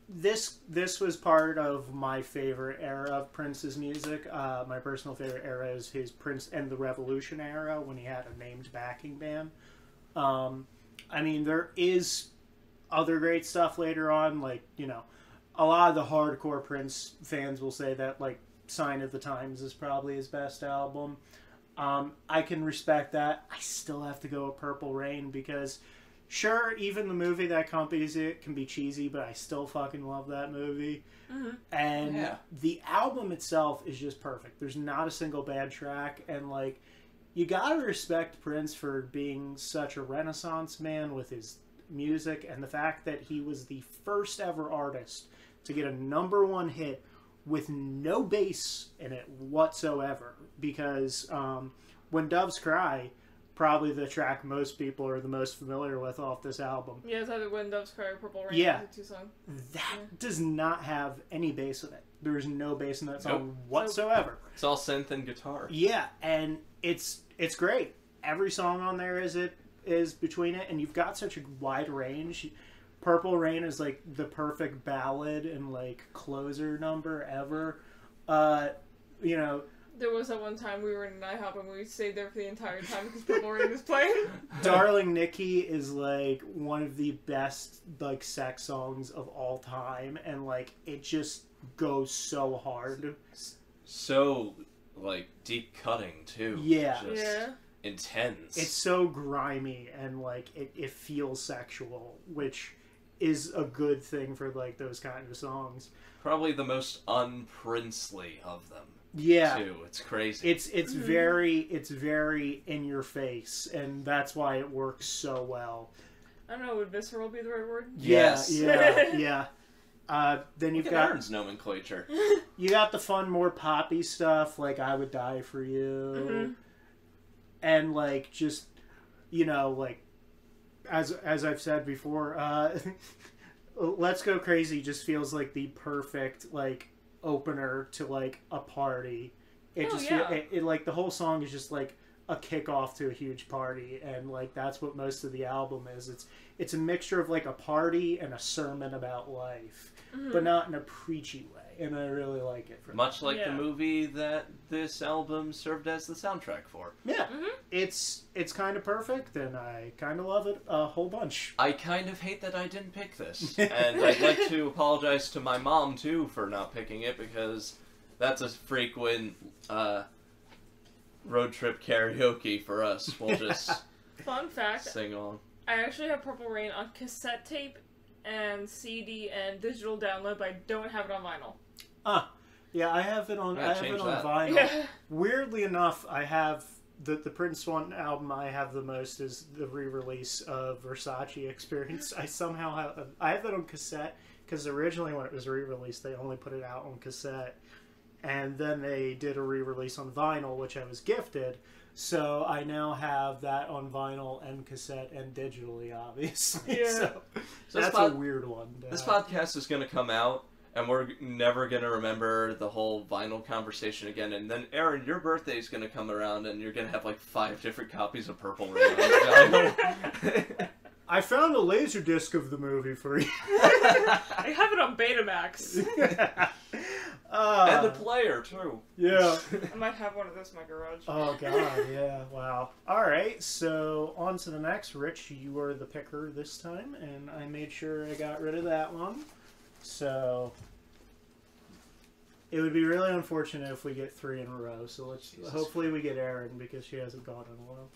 This was part of my favorite era of Prince's music. My personal favorite era is his Prince and the Revolution era, when he had a named backing band. I mean, there is other great stuff later on, like, you know, a lot of the hardcore Prince fans will say that, like, Sign of the Times is probably his best album. I can respect that. I still have to go with Purple Rain, because sure, even the movie that accompanies it can be cheesy, but I still fucking love that movie. Mm-hmm. And the album itself is just perfect. There's not a single bad track, and like, you gotta respect Prince for being such a renaissance man with his music, and the fact that he was the first ever artist to get a #1 hit with no bass in it whatsoever. Because When Doves Cry, probably the track most people are the most familiar with off this album. Yeah, it's either When Doves Cry or Purple Rain. Yeah. Two songs. That does not have any bass in it. There's no bass in that song whatsoever. It's all synth and guitar. Yeah, and it's great. Every song on there is between it, and you've got such a wide range. Purple Rain is like the perfect ballad and like closer number ever. You know, there was that one time we were in an IHOP and we stayed there for the entire time because Purple Rain was playing. Darling Nikki is like one of the best like sex songs of all time, and like it just goes so hard. So like deep cutting too. Yeah. Just intense. It's so grimy, and like it feels sexual, which is a good thing for like those kind of songs. Probably the most unprincely of them. Yeah, too. It's crazy. It's very in your face, and that's why it works so well. I don't know, would visceral be the right word? Yes. Yeah. Then you've got Aaron's nomenclature. You got the fun, more poppy stuff like "I Would Die for You," and like just, you know, like as I've said before, "Let's Go Crazy" just feels like the perfect like opener to like a party. It like the whole song is just like a kickoff to a huge party, and like that's what most of the album is. It's a mixture of like a party and a sermon about life, but not in a preachy way, and I really like it. Much like the movie that this album served as the soundtrack for. Yeah, it's kind of perfect, and I kind of love it a whole bunch. I kind of hate that I didn't pick this, and I'd like to apologize to my mom too for not picking it, because that's a frequent road trip karaoke for us. We'll just fun fact, sing on. I actually have Purple Rain on cassette tape and CD and digital download, but I don't have it on vinyl. Yeah, I have it on. Yeah, I have it on that. vinyl. Yeah. Weirdly enough, I have the Prince one album I have the most is the re-release of Versace Experience. I have that on cassette because originally when it was re-released, they only put it out on cassette. And then they did a re-release on vinyl, which I was gifted. So I now have that on vinyl and cassette and digitally, obviously. Yeah. So that's a weird one. This podcast is going to come out, and we're never going to remember the whole vinyl conversation again. And then, Erin, your birthday is going to come around, and you're going to have like 5 different copies of Purple Rain on vinyl. I found a laser disc of the movie for you. I have it on Betamax. And a player, too. Yeah. I might have one of those in my garage. Oh, God, yeah. Wow. All right, so on to the next. Rich, you were the picker this time, and I made sure I got rid of that one. So it would be really unfortunate if we get 3 in a row. So hopefully we get Erin because she hasn't gone in a while.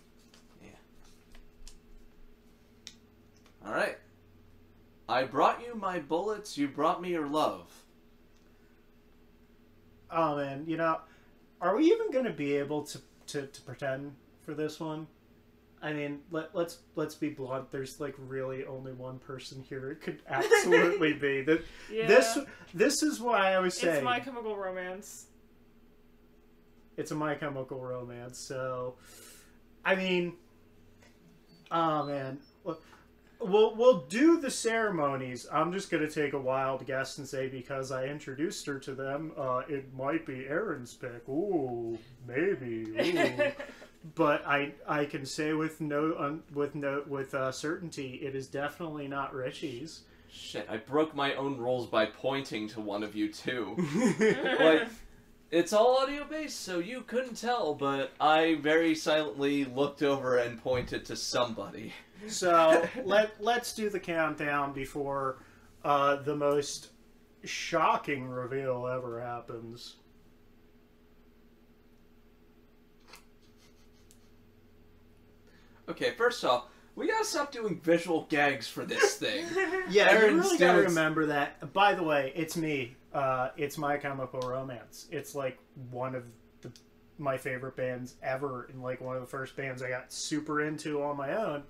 All right. I brought you my bullets, you brought me your love. Oh, man. You know, are we even going to be able to pretend for this one? I mean, let's be blunt. There's, like, really only one person here it could absolutely be. This is why I was saying... It's My Chemical Romance. It's a My Chemical Romance, so... I mean... Oh, man. We'll do the ceremonies. I'm just going to take a wild guess and say because I introduced her to them, it might be Erin's pick. Ooh, maybe. Ooh. But I can say with certainty, it is definitely not Richie's. Shit, I broke my own rules by pointing to one of you too. Like, it's all audio based, so you couldn't tell, but I very silently looked over and pointed to somebody. So let's do the countdown before the most shocking reveal ever happens. Okay, first off, we gotta stop doing visual gags for this thing. Yeah, you Erin's really gotta remember that. By the way, it's me. It's My Chemical Romance. It's like one of my favorite bands ever, and like one of the first bands I got super into on my own.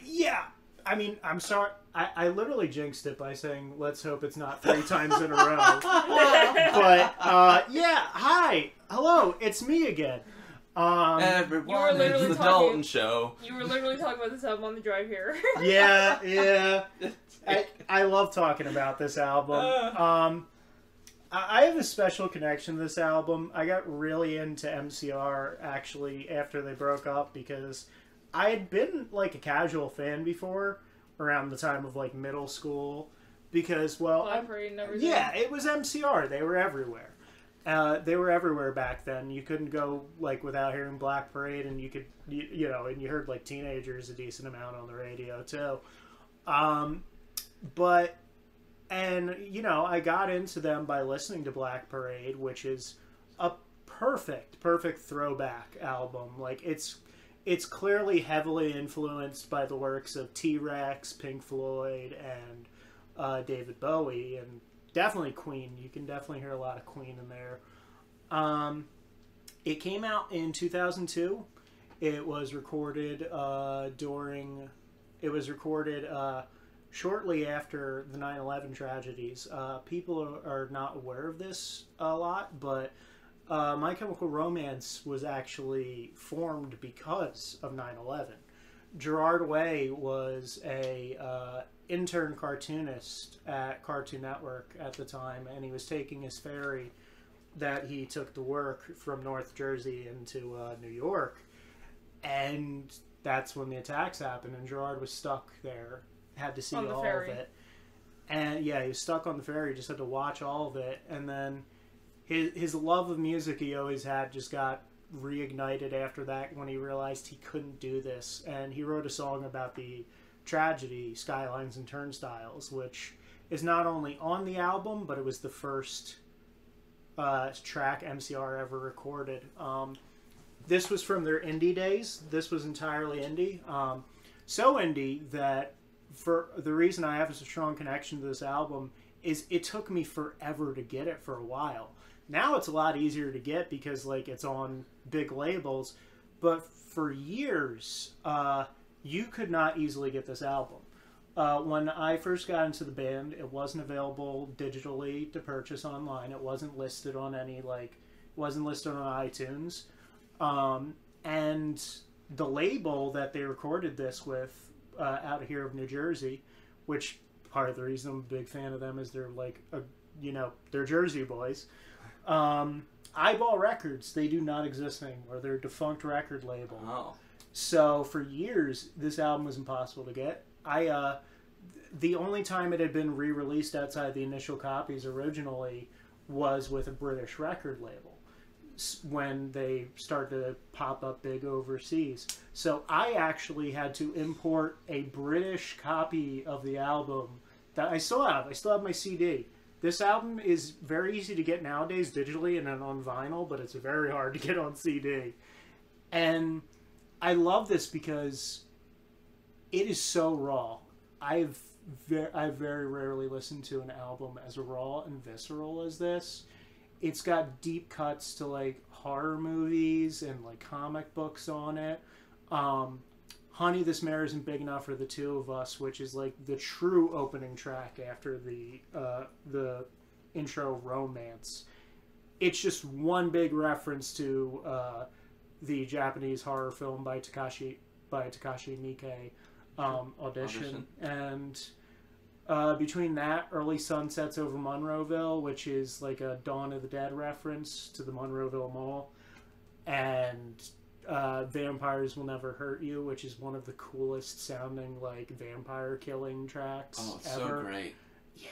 Yeah, I mean, I'm sorry. I literally jinxed it by saying, let's hope it's not 3 times in a row. But, yeah, hi. Hello, it's me again. Everyone, it's the Daulton Show. You were literally talking about this album on the drive here. Yeah. I love talking about this album. I have a special connection to this album. I got really into MCR, actually, after they broke up, because I had been, like, a casual fan before, around the time of, like, middle school, because, well... Black Parade and everything. Yeah, it was MCR. They were everywhere. They were everywhere back then. You couldn't go, like, without hearing Black Parade, and you could, you know, and you heard, like, Teenagers a decent amount on the radio, too. But, and, you know, I got into them by listening to Black Parade, which is a perfect throwback album. Like, it's clearly heavily influenced by the works of T-Rex, Pink Floyd, and David Bowie, and definitely Queen. You can definitely hear a lot of Queen in there. It came out in 2002. It was recorded shortly after the 9/11 tragedies. People are not aware of this a lot, but My Chemical Romance was actually formed because of 9/11. Gerard Way was a intern cartoonist at Cartoon Network at the time, and he was taking his ferry that he took to work from North Jersey into New York, and that's when the attacks happened, and Gerard was stuck there, had to see all ferry. of it. And yeah, he was stuck on the ferry, just had to watch all of it, and then his love of music he always had just got reignited after that when he realized he couldn't do this, and he wrote a song about the tragedy, Skylines and Turnstiles, which is not only on the album, but it was the first track MCR ever recorded. This was from their indie days. This was entirely indie. So indie that for the reason I have a strong connection to this album is it took me forever to get it for a while. Now it's a lot easier to get because like it's on big labels, but for years you could not easily get this album. When I first got into the band, it wasn't available digitally to purchase online. It wasn't listed on any wasn't listed on iTunes. And the label that they recorded this with out here of New Jersey, which part of the reason I'm a big fan of them is they're they're Jersey boys. Eyeball Records, they do not exist anymore. They're a defunct record label. Oh. So for years, this album was impossible to get. The only time it had been re-released outside the initial copies originally was with a British record label when they started to pop up big overseas. So I actually had to import a British copy of the album that I still have. I still have my CD. This album is very easy to get nowadays digitally and then on vinyl, but it's very hard to get on CD. And I love this because it is so raw. I've very rarely listened to an album as raw and visceral as this. It's got deep cuts to like horror movies and like comic books on it. Honey, This Mare Isn't Big Enough for the Two of Us, which is like the true opening track after the intro romance. It's just one big reference to the Japanese horror film by Takashi Miike, Audition. And between that, Early Sunsets Over Monroeville, which is like a Dawn of the Dead reference to the Monroeville Mall, and Vampires Will Never Hurt You, which is one of the coolest sounding like vampire killing tracks ever. So great. Yeah.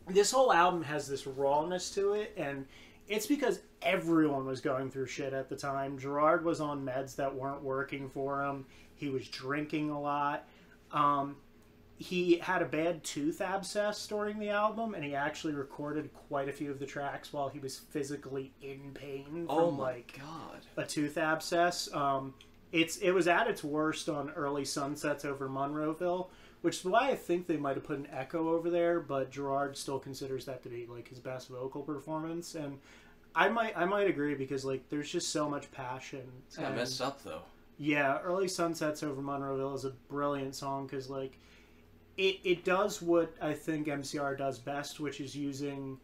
This whole album has this rawness to it, and it's because everyone was going through shit at the time. Gerard was on meds that weren't working for him. He was drinking a lot. He had a bad tooth abscess during the album, and he actually recorded quite a few of the tracks while he was physically in pain from a tooth abscess. It was at its worst on Early Sunsets Over Monroeville, which is why I think they might have put an echo over there, but Gerard still considers that to be like his best vocal performance, and I might agree because like there's just so much passion. It's kind of messed up though. Yeah, Early Sunsets Over Monroeville is a brilliant song because like it does what I think MCR does best, which is using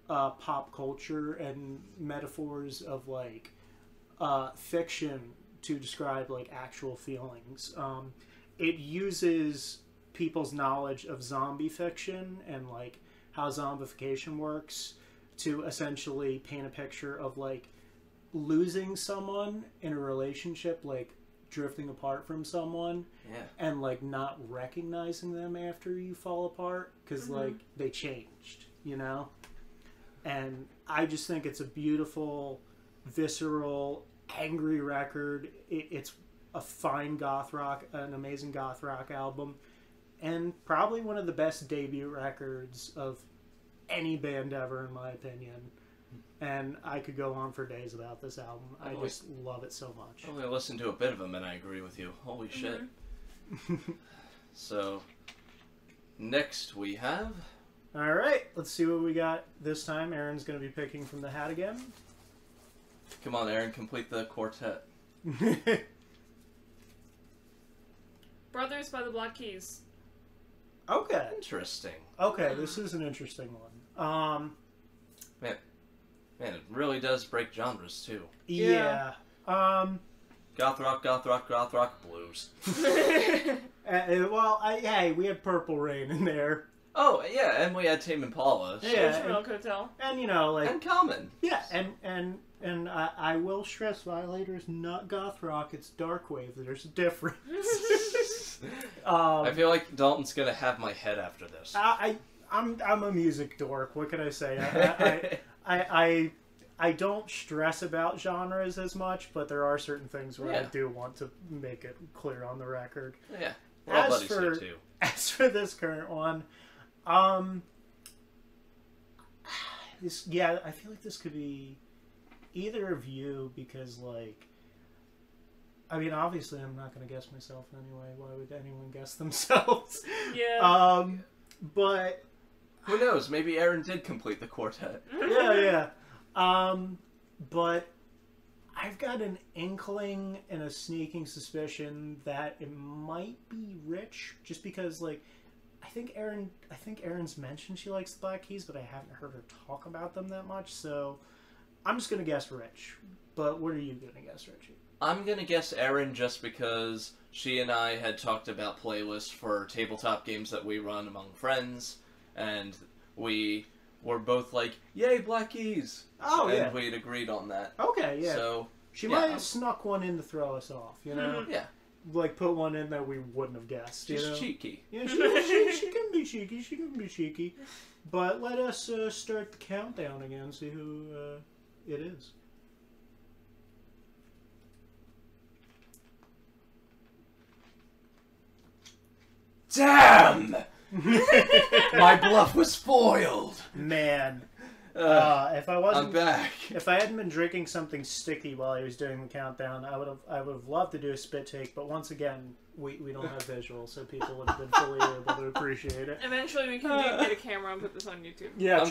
pop culture and metaphors of like fiction to describe like actual feelings. It uses people's knowledge of zombie fiction and like how zombification works to essentially paint a picture of like losing someone in a relationship, like drifting apart from someone, and like not recognizing them after you fall apart because like they changed, you know. And I just think it's a beautiful, visceral, angry record. It's a fine goth rock, an amazing goth rock album, and probably one of the best debut records of any band ever, in my opinion. And I could go on for days about this album. I just love it so much. I only listened to a bit of them, and I agree with you. Holy shit. So, next we have... Alright, let's see what we got this time. Aaron's going to be picking from the hat again. Come on, Aaron, complete the quartet. Brothers by the Black Keys. Okay. Interesting. Okay, this is an interesting one. Man, it really does break genres, too. Yeah. Goth rock, blues. Well, hey, we had Purple Rain in there. Oh, yeah, and we had Tame Impala. So. Yeah. Milk Hotel. And, you know, like... And Common. Yeah, and I will stress, Violator is not goth rock, it's darkwave. There's a difference. I feel like Dalton's gonna have my head after this. I'm a music dork. What can I say? I don't stress about genres as much, but there are certain things where I do want to make it clear on the record. Yeah. Well, as for this current one, I feel like this could be either of you because, like, I mean, obviously, I'm not going to guess myself anyway. Why would anyone guess themselves? Yeah. But who knows? Maybe Erin did complete the quartet. Yeah. But I've got an inkling and a sneaking suspicion that it might be Rich, just because, like, I think Erin's mentioned she likes the Black Keys, but I haven't heard her talk about them that much. So I'm just gonna guess Rich. But what are you gonna guess, Richie? I'm gonna guess Erin just because she and I had talked about playlists for tabletop games that we run among friends, and we were both like, "Yay, Black Keys!" Oh, and yeah. we'd agreed on that. Okay, yeah. So she might have snuck one in to throw us off, you know? Yeah. Like, put one in that we wouldn't have guessed, you know? She's cheeky. Yeah, she can be cheeky. She can be cheeky. But let us start the countdown again, see who it is. Damn! My bluff was foiled. Man, if I wasn't, I'm back. If I hadn't been drinking something sticky while I was doing the countdown, I would have loved to do a spit take. But once again, we don't have visuals, so people would have been fully able to appreciate it. Eventually, we can get a camera and put this on YouTube. Yeah, I'm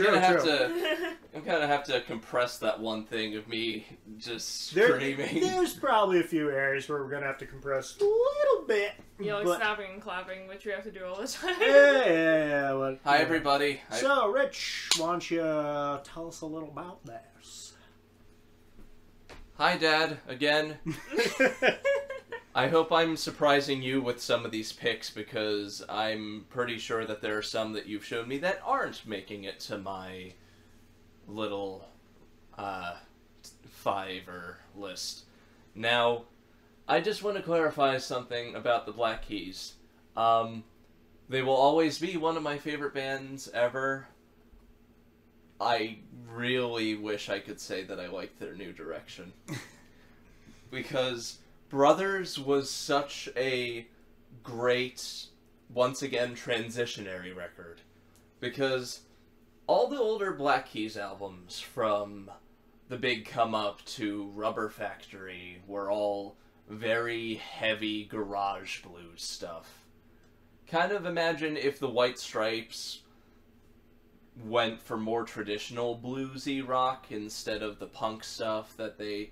gonna have to compress that one thing of me just screaming. There's probably a few areas where we're gonna have to compress a little bit. Yeah, like snapping and clapping, which we have to do all the time. Yeah. Well, Hi, everybody. So, Rich, why don't you tell us a little about this? Hi, Dad. Again. I hope I'm surprising you with some of these picks because I'm pretty sure that there are some that you've shown me that aren't making it to my little fiver list. Now, I just want to clarify something about the Black Keys. They will always be one of my favorite bands ever. I really wish I could say that I like their new direction. Because Brothers was such a great, once again, transitionary record. Because all the older Black Keys albums, from The Big Come Up to Rubber Factory, were all very heavy garage blues stuff. Kind of imagine if the White Stripes went for more traditional bluesy rock instead of the punk stuff that they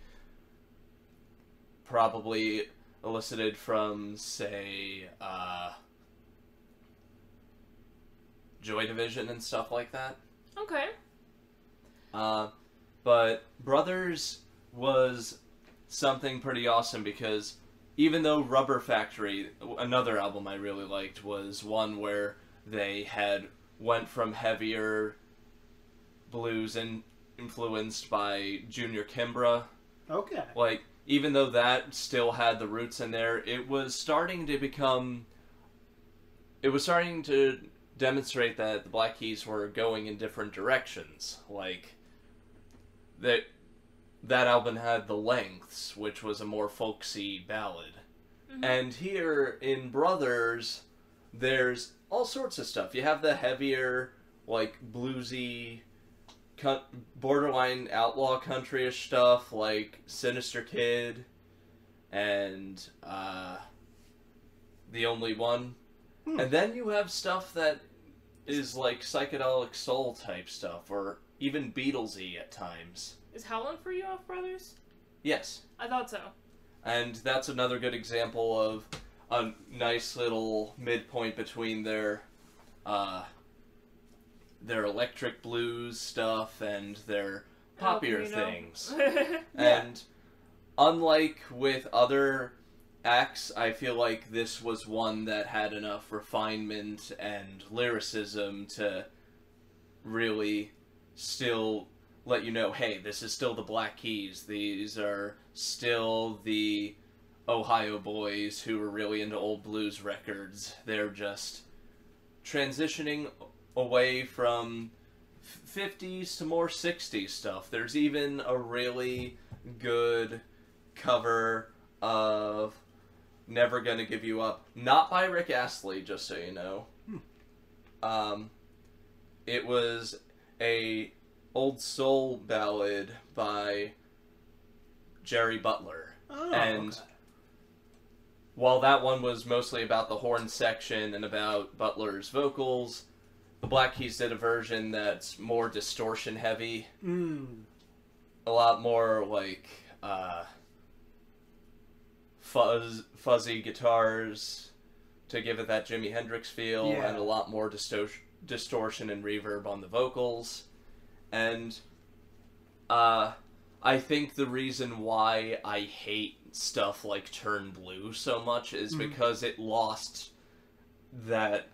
probably elicited from, say, Joy Division and stuff like that. Okay. But Brothers was something pretty awesome because even though Rubber Factory, another album I really liked, was one where they had went from heavier blues and influenced by Junior Kimbrough. Okay. Like, even though that still had the roots in there, it was starting to demonstrate that the Black Keys were going in different directions. Like, that album had The Lengths, which was a more folksy ballad. Mm-hmm. And here in Brothers, there's all sorts of stuff. You have the heavier, like, bluesy, borderline outlaw countryish stuff, like Sinister Kid and The Only One. And then you have stuff that is like psychedelic soul type stuff, or even Beatlesy at times. Is Howlin' for You off Brothers? Yes. I thought so. And that's another good example of a nice little midpoint between their electric blues stuff and their poppier things. And unlike with other acts, I feel like this was one that had enough refinement and lyricism to really still let you know, hey, this is still the Black Keys. These are still the Ohio boys who were really into old blues records. They're just transitioning away from 50s to more 60s stuff. There's even a really good cover of Never Gonna Give You Up. Not by Rick Astley, just so you know. It was a old soul ballad by Jerry Butler. And while that one was mostly about the horn section and about Butler's vocals, the Black Keys did a version that's more distortion heavy. A lot more like fuzzy guitars to give it that Jimi Hendrix feel, and a lot more distortion and reverb on the vocals. And I think the reason why I hate stuff like Turn Blue so much is because it lost that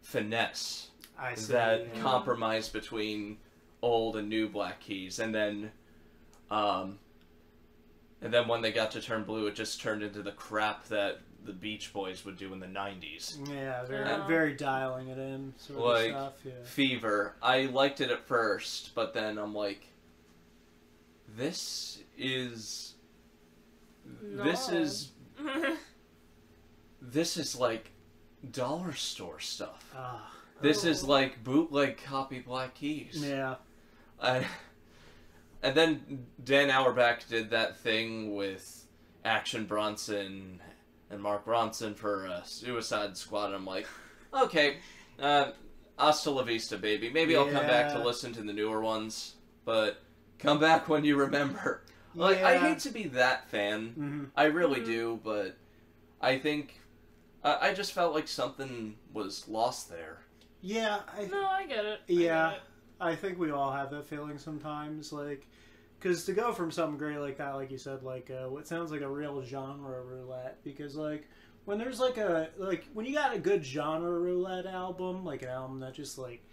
finesse, that compromise between old and new Black Keys. And then when they got to Turn Blue, it just turned into the crap that the Beach Boys would do in the 90s. Yeah, very dialing it in sort like, of stuff. Yeah. Fever. I liked it at first, but then I'm like, this is like dollar store stuff. This is like bootleg copy Black Keys. Yeah. And then Dan Auerbach did that thing with Action Bronson and Mark Ronson for Suicide Squad, and I'm like, okay, hasta la vista, baby. Maybe I'll come back to listen to the newer ones, but come back when you remember. Like, I hate to be that fan. I really do, but I think I just felt like something was lost there. Yeah. I get it. I think we all have that feeling sometimes, like, because to go from something great like that, like you said, like what sounds like a real genre roulette, because like when there's when you got a good genre roulette album, like an album that just like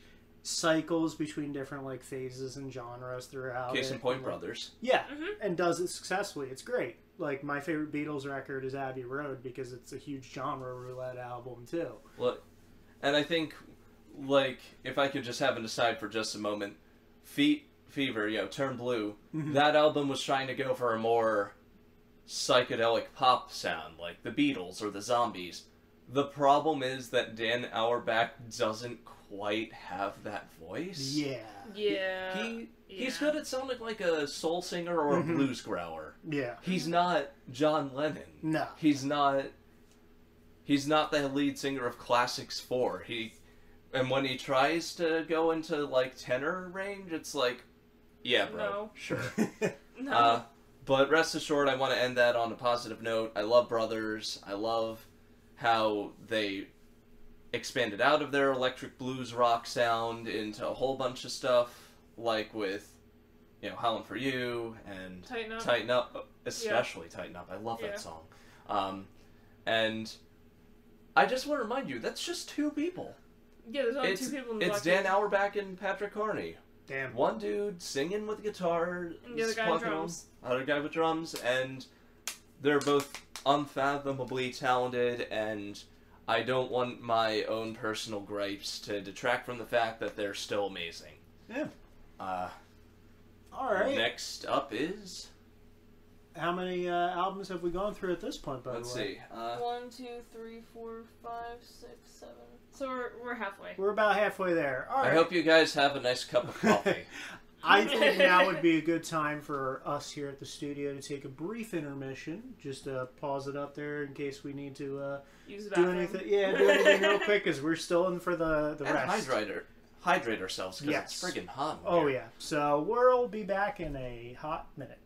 cycles between different like phases and genres throughout. Case in point, Brothers. Yeah, and does it successfully. It's great. Like my favorite Beatles record is Abbey Road because it's a huge genre roulette album too. Look, and I think, like, if I could just have an aside for just a moment, Fever, Turn Blue, that album was trying to go for a more psychedelic pop sound, like the Beatles or the Zombies. The problem is that Dan Auerbach doesn't quite have that voice. He's good at sounding like a soul singer or a blues grower. Yeah. He's not John Lennon. No. He's not the lead singer of Classics 4. And when he tries to go into, like, tenor range, it's like, yeah, bro, no. Sure. No. But rest assured, I want to end that on a positive note. I love Brothers. I love how they expanded out of their electric blues rock sound into a whole bunch of stuff, like with, Howlin' For You and Tighten Up, especially Tighten Up. I love that song. And I just want to remind you, that's just two people. Yeah, there's only two people in the It's Dan Auerbach and Patrick Carney. Damn. One dude singing with guitar, and the other guy with drums. Other guy with drums, and they're both unfathomably talented, and I don't want my own personal gripes to detract from the fact that they're still amazing. Yeah. All right. Next up is... How many albums have we gone through at this point, by the way? Let's see. 1, 2, 3, 4, 5, 6, 7. So we're halfway. We're about halfway there. All right. I hope you guys have a nice cup of coffee. I think now would be a good time for us here at the studio to take a brief intermission. Just to pause it up there in case we need to use the do anything. Yeah, do anything real quick because we're still in for the rest. Hydrate ourselves because it's friggin' hot. Oh yeah. So we'll be back in a hot minute.